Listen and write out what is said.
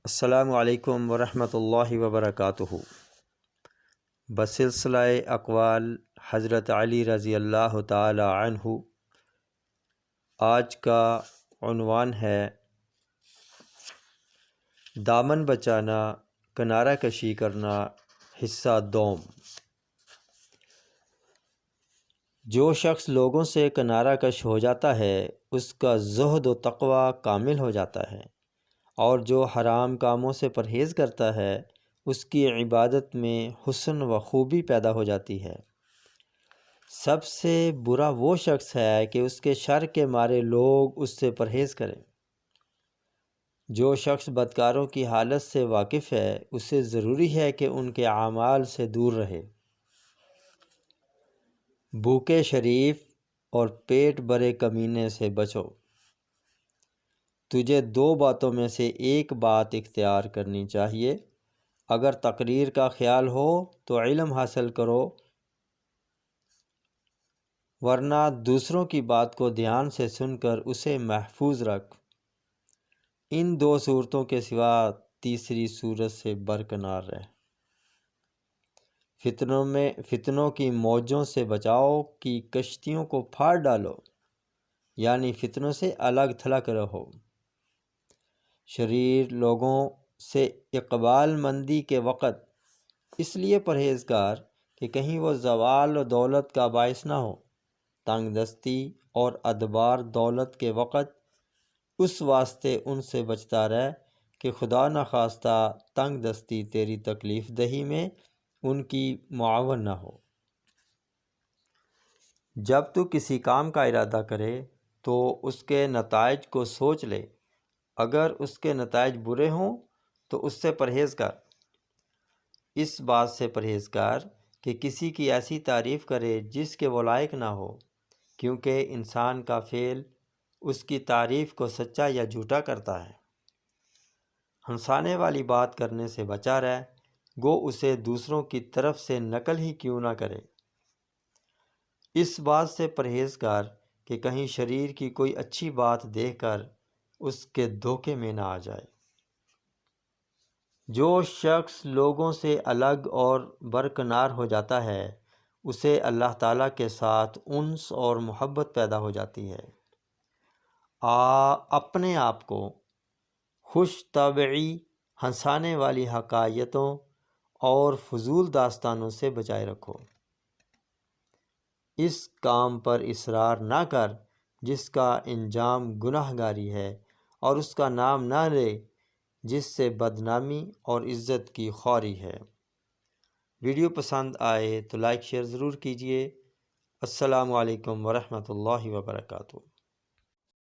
السلام علیکم ورحمۃ اللہ وبرکاتہ۔ بسلسلہ اقوال حضرت علی رضی اللہ تعالی عنہ، آج کا عنوان ہے دامن بچانا، کنارہ کشی کرنا، حصہ دوم۔ جو شخص لوگوں سے کنارہ کش ہو جاتا ہے اس کا زہد و تقوی کامل ہو جاتا ہے، اور جو حرام کاموں سے پرہیز کرتا ہے اس کی عبادت میں حسن و خوبی پیدا ہو جاتی ہے۔ سب سے برا وہ شخص ہے کہ اس کے شر کے مارے لوگ اس سے پرہیز کریں۔ جو شخص بدکاروں کی حالت سے واقف ہے اسے ضروری ہے کہ ان کے اعمال سے دور رہے۔ بھوکے شریف اور پیٹ بھرے کمینے سے بچو۔ تجھے دو باتوں میں سے ایک بات اختیار کرنی چاہیے۔ اگر تقریر کا خیال ہو تو علم حاصل کرو، ورنہ دوسروں کی بات کو دھیان سے سن کر اسے محفوظ رکھ۔ ان دو صورتوں کے سوا تیسری صورت سے برکنار رہ۔ فتنوں کی موجوں سے بچاؤ کی کشتیوں کو پھاڑ ڈالو، یعنی فتنوں سے الگ تھلگ رہو۔ شریر لوگوں سے اقبال مندی کے وقت اس لیے پرہیزگار کہ کہیں وہ زوال و دولت کا باعث نہ ہو۔ تنگ دستی اور ادبار دولت کے وقت اس واسطے ان سے بچتا رہ کہ خدا نخواستہ تنگ دستی تیری تکلیف دہی میں ان کی معاون نہ ہو۔ جب تو کسی کام کا ارادہ کرے تو اس کے نتائج کو سوچ لے۔ اگر اس کے نتائج برے ہوں تو اس سے پرہیز کر۔ اس بات سے پرہیز کر کہ کسی کی ایسی تعریف کرے جس کے وہ لائق نہ ہو، کیونکہ انسان کا فعل اس کی تعریف کو سچا یا جھوٹا کرتا ہے۔ ہنسانے والی بات کرنے سے بچا رہ، گو اسے دوسروں کی طرف سے نقل ہی کیوں نہ کرے۔ اس بات سے پرہیز کر کہ کہیں شریر کی کوئی اچھی بات دیکھ کر اس کے دھوکے میں نہ آ جائے۔ جو شخص لوگوں سے الگ اور برکنار ہو جاتا ہے اسے اللہ تعالیٰ کے ساتھ انس اور محبت پیدا ہو جاتی ہے۔ اپنے آپ کو خوش طبعی، ہنسانے والی حکایتوں اور فضول داستانوں سے بچائے رکھو۔ اس کام پر اصرار نہ کر جس کا انجام گناہ گاری ہے، اور اس کا نام نہ لے جس سے بدنامی اور عزت کی خواری ہے۔ ویڈیو پسند آئے تو لائک شیئر ضرور کیجیے۔ السلام علیکم ورحمۃ اللہ وبرکاتہ۔